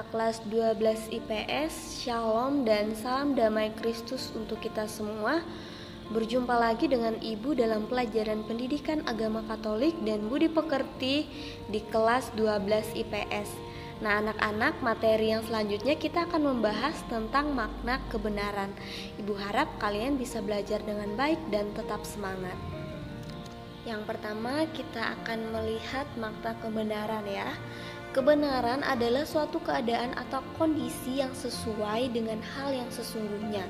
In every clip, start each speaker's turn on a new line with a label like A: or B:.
A: anak-anak kelas 12 IPS, Shalom dan salam damai Kristus untuk kita semua. Berjumpa lagi dengan Ibu dalam pelajaran pendidikan agama Katolik dan budi pekerti di kelas 12 IPS. Nah, anak-anak, materi yang selanjutnya kita akan membahas tentang makna kebenaran. Ibu harap kalian bisa belajar dengan baik dan tetap semangat. Yang pertama, kita akan melihat makna kebenaran ya. Kebenaran adalah suatu keadaan atau kondisi yang sesuai dengan hal yang sesungguhnya.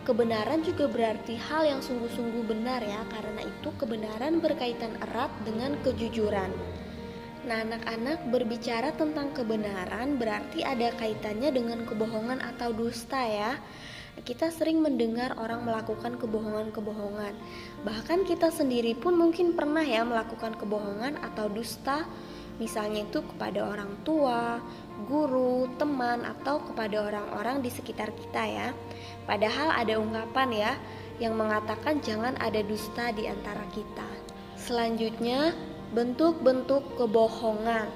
A: Kebenaran juga berarti hal yang sungguh-sungguh benar ya, karena itu kebenaran berkaitan erat dengan kejujuran. Nah, anak-anak, berbicara tentang kebenaran berarti ada kaitannya dengan kebohongan atau dusta ya. Kita sering mendengar orang melakukan kebohongan-kebohongan. Bahkan kita sendiri pun mungkin pernah ya melakukan kebohongan atau dusta. Misalnya itu kepada orang tua, guru, teman, atau kepada orang-orang di sekitar kita ya. Padahal ada ungkapan ya yang mengatakan jangan ada dusta di antara kita. Selanjutnya, bentuk-bentuk kebohongan.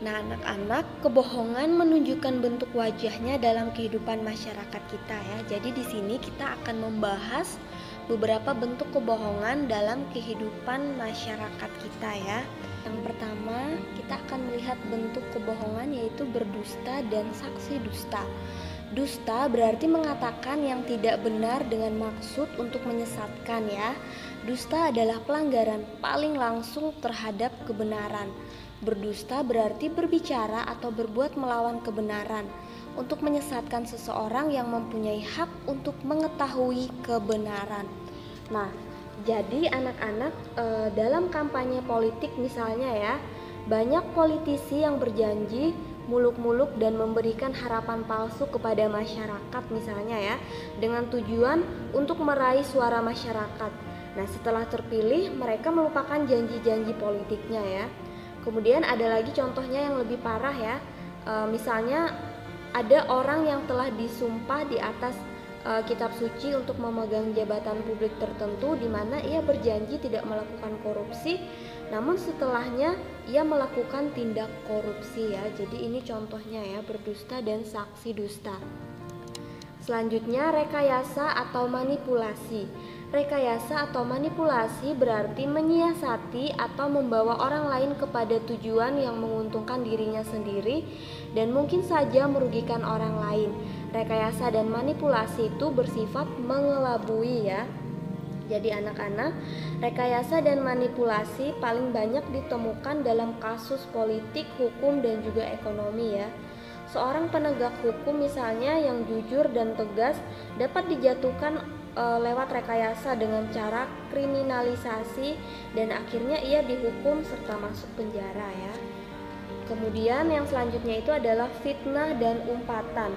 A: Nah, anak-anak, kebohongan menunjukkan bentuk wajahnya dalam kehidupan masyarakat kita ya. Jadi di sini kita akan membahas beberapa bentuk kebohongan dalam kehidupan masyarakat kita ya. Yang pertama, kita akan melihat bentuk kebohongan yaitu berdusta dan saksi dusta. Dusta berarti mengatakan yang tidak benar dengan maksud untuk menyesatkan ya. Dusta adalah pelanggaran paling langsung terhadap kebenaran. Berdusta berarti berbicara atau berbuat melawan kebenaran untuk menyesatkan seseorang yang mempunyai hak untuk mengetahui kebenaran. Nah, jadi anak-anak dalam kampanye politik misalnya ya, banyak politisi yang berjanji muluk-muluk dan memberikan harapan palsu kepada masyarakat misalnya ya, dengan tujuan untuk meraih suara masyarakat. Nah, setelah terpilih mereka melupakan janji-janji politiknya ya. Kemudian ada lagi contohnya yang lebih parah ya, misalnya ada orang yang telah disumpah di atas kitab suci untuk memegang jabatan publik tertentu di mana ia berjanji tidak melakukan korupsi, namun setelahnya ia melakukan tindak korupsi ya. Jadi ini contohnya ya, berdusta dan saksi dusta. Selanjutnya, rekayasa atau manipulasi. Rekayasa atau manipulasi berarti menyiasati atau membawa orang lain kepada tujuan yang menguntungkan dirinya sendiri dan mungkin saja merugikan orang lain. Rekayasa dan manipulasi itu bersifat mengelabui ya. Jadi anak-anak, rekayasa dan manipulasi paling banyak ditemukan dalam kasus politik, hukum, dan juga ekonomi ya. Seorang penegak hukum misalnya yang jujur dan tegas dapat dijatuhkan lewat rekayasa dengan cara kriminalisasi dan akhirnya ia dihukum serta masuk penjara ya. Kemudian yang selanjutnya itu adalah fitnah dan umpatan.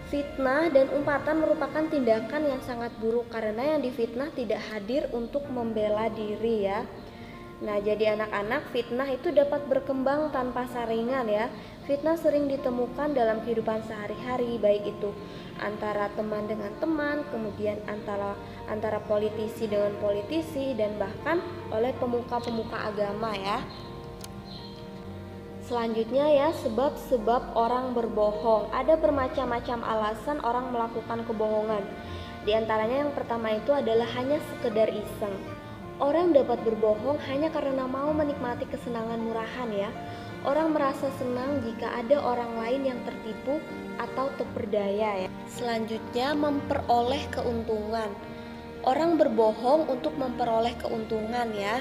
A: Fitnah dan umpatan merupakan tindakan yang sangat buruk karena yang difitnah tidak hadir untuk membela diri ya. Nah, jadi anak-anak, fitnah itu dapat berkembang tanpa saringan ya. Fitnah sering ditemukan dalam kehidupan sehari-hari, baik itu antara teman dengan teman, kemudian antara politisi dengan politisi, dan bahkan oleh pemuka-pemuka agama ya. Selanjutnya ya, sebab-sebab orang berbohong. Ada bermacam-macam alasan orang melakukan kebohongan. Di antaranya yang pertama itu adalah hanya sekedar iseng. Orang dapat berbohong hanya karena mau menikmati kesenangan murahan ya. Orang merasa senang jika ada orang lain yang tertipu atau terperdaya ya. Selanjutnya, memperoleh keuntungan. Orang berbohong untuk memperoleh keuntungan ya.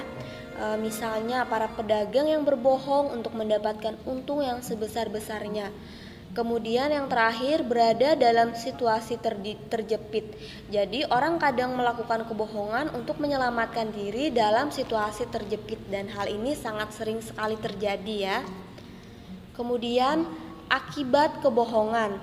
A: Misalnya para pedagang yang berbohong untuk mendapatkan untung yang sebesar-besarnya. Kemudian yang terakhir, berada dalam situasi terjepit. Jadi orang kadang melakukan kebohongan untuk menyelamatkan diri dalam situasi terjepit, dan hal ini sangat sering sekali terjadi ya. Kemudian akibat kebohongan.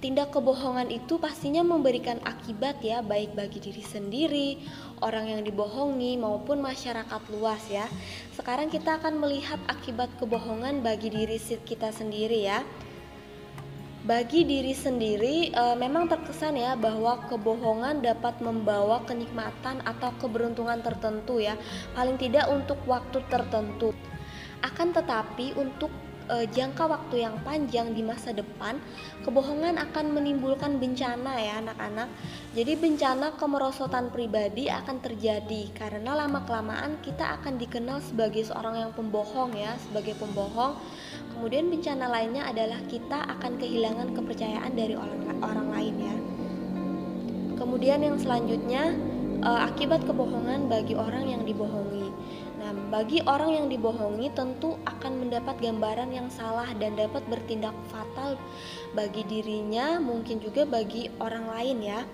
A: Tindak kebohongan itu pastinya memberikan akibat ya, baik bagi diri sendiri, orang yang dibohongi, maupun masyarakat luas ya. Sekarang kita akan melihat akibat kebohongan bagi diri kita sendiri ya. Bagi diri sendiri memang terkesan ya bahwa kebohongan dapat membawa kenikmatan atau keberuntungan tertentu ya, paling tidak untuk waktu tertentu. Akan tetapi untuk jangka waktu yang panjang di masa depan, kebohongan akan menimbulkan bencana ya anak-anak. Jadi bencana kemerosotan pribadi akan terjadi karena lama-kelamaan kita akan dikenal sebagai seorang yang pembohong ya, sebagai pembohong. Kemudian bencana lainnya adalah kita akan kehilangan kepercayaan dari orang lain ya. Kemudian yang selanjutnya, akibat kebohongan bagi orang yang dibohongi. Nah, bagi orang yang dibohongi tentu akan mendapat gambaran yang salah dan dapat bertindak fatal bagi dirinya, mungkin juga bagi orang lain ya.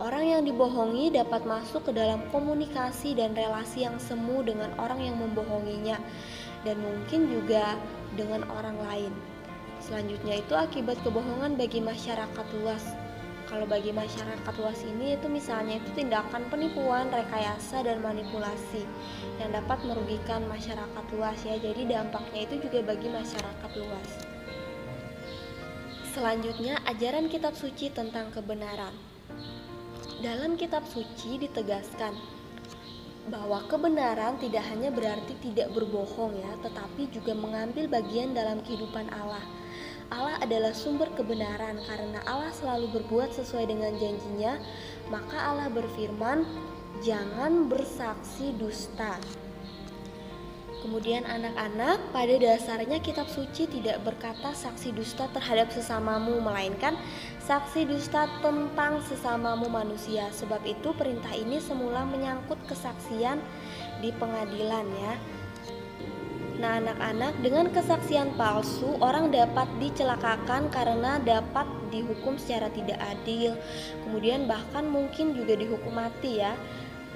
A: Orang yang dibohongi dapat masuk ke dalam komunikasi dan relasi yang semu dengan orang yang membohonginya, dan mungkin juga dengan orang lain. Selanjutnya itu akibat kebohongan bagi masyarakat luas. Kalau bagi masyarakat luas ini itu misalnya itu tindakan penipuan, rekayasa, dan manipulasi yang dapat merugikan masyarakat luas ya. Jadi dampaknya itu juga bagi masyarakat luas. Selanjutnya, ajaran kitab suci tentang kebenaran. Dalam kitab suci ditegaskan bahwa kebenaran tidak hanya berarti tidak berbohong ya, tetapi juga mengambil bagian dalam kehidupan Allah. Allah adalah sumber kebenaran. Karena Allah selalu berbuat sesuai dengan janjinya, maka Allah berfirman, jangan bersaksi dusta. Kemudian anak-anak, pada dasarnya kitab suci tidak berkata saksi dusta terhadap sesamamu, melainkan saksi dusta tentang sesamamu manusia. Sebab itu perintah ini semula menyangkut kesaksian di pengadilan ya. Nah anak-anak, dengan kesaksian palsu orang dapat dicelakakan karena dapat dihukum secara tidak adil, kemudian bahkan mungkin juga dihukum mati ya.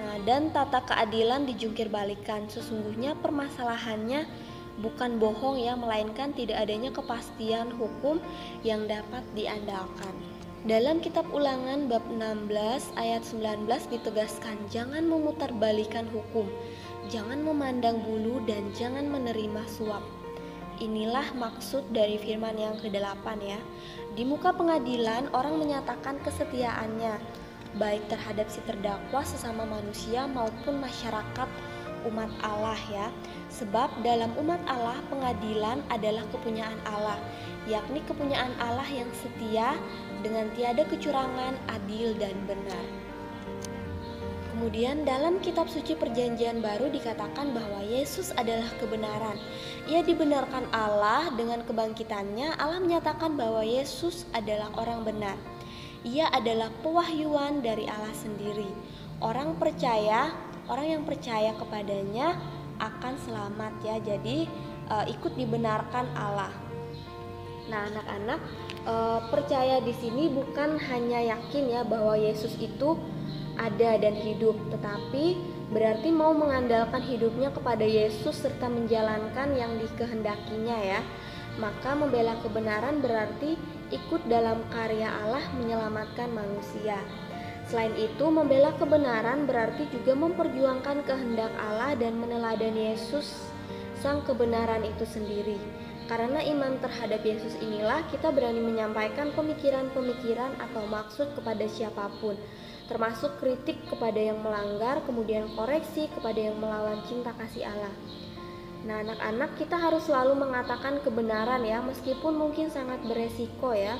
A: Nah, dan tata keadilan dijungkir balikan. Sesungguhnya permasalahannya bukan bohong ya, melainkan tidak adanya kepastian hukum yang dapat diandalkan. Dalam kitab Ulangan bab 16 ayat 19 ditegaskan, jangan memutarbalikan hukum, jangan memandang bulu, dan jangan menerima suap. Inilah maksud dari firman yang ke-8 ya. Di muka pengadilan orang menyatakan kesetiaannya, baik terhadap si terdakwa sesama manusia maupun masyarakat umat Allah ya. Sebab dalam umat Allah pengadilan adalah kepunyaan Allah, yakni kepunyaan Allah yang setia dengan tiada kecurangan, adil dan benar. Kemudian dalam kitab suci perjanjian baru dikatakan bahwa Yesus adalah kebenaran. Ia dibenarkan Allah dengan kebangkitannya. Allah menyatakan bahwa Yesus adalah orang benar. Ia adalah pewahyuan dari Allah sendiri. Orang yang percaya kepadanya akan selamat ya. Jadi ikut dibenarkan Allah. Nah, anak-anak, percaya di sini bukan hanya yakin ya bahwa Yesus itu ada dan hidup, tetapi berarti mau mengandalkan hidupnya kepada Yesus serta menjalankan yang dikehendakinya ya. Maka membela kebenaran berarti ikut dalam karya Allah menyelamatkan manusia. Selain itu, membela kebenaran berarti juga memperjuangkan kehendak Allah dan meneladani Yesus sang kebenaran itu sendiri. Karena iman terhadap Yesus inilah kita berani menyampaikan pemikiran-pemikiran atau maksud kepada siapapun, termasuk kritik kepada yang melanggar, kemudian koreksi kepada yang melawan cinta kasih Allah. Nah anak-anak, kita harus selalu mengatakan kebenaran ya, meskipun mungkin sangat beresiko ya.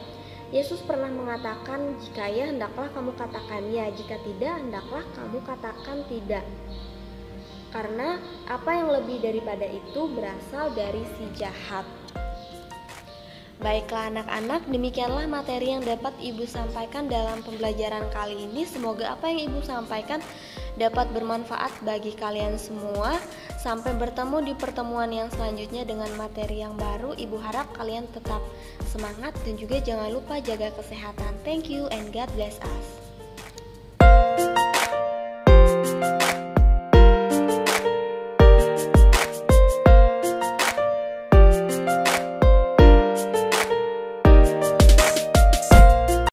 A: Yesus pernah mengatakan, jika ya hendaklah kamu katakan ya, jika tidak hendaklah kamu katakan tidak. Karena apa yang lebih daripada itu berasal dari si jahat. Baiklah anak-anak, demikianlah materi yang dapat Ibu sampaikan dalam pembelajaran kali ini. Semoga apa yang Ibu sampaikan dapat bermanfaat bagi kalian semua. Sampai bertemu di pertemuan yang selanjutnya dengan materi yang baru. Ibu harap kalian tetap semangat dan juga jangan lupa jaga kesehatan. Thank you and God bless us.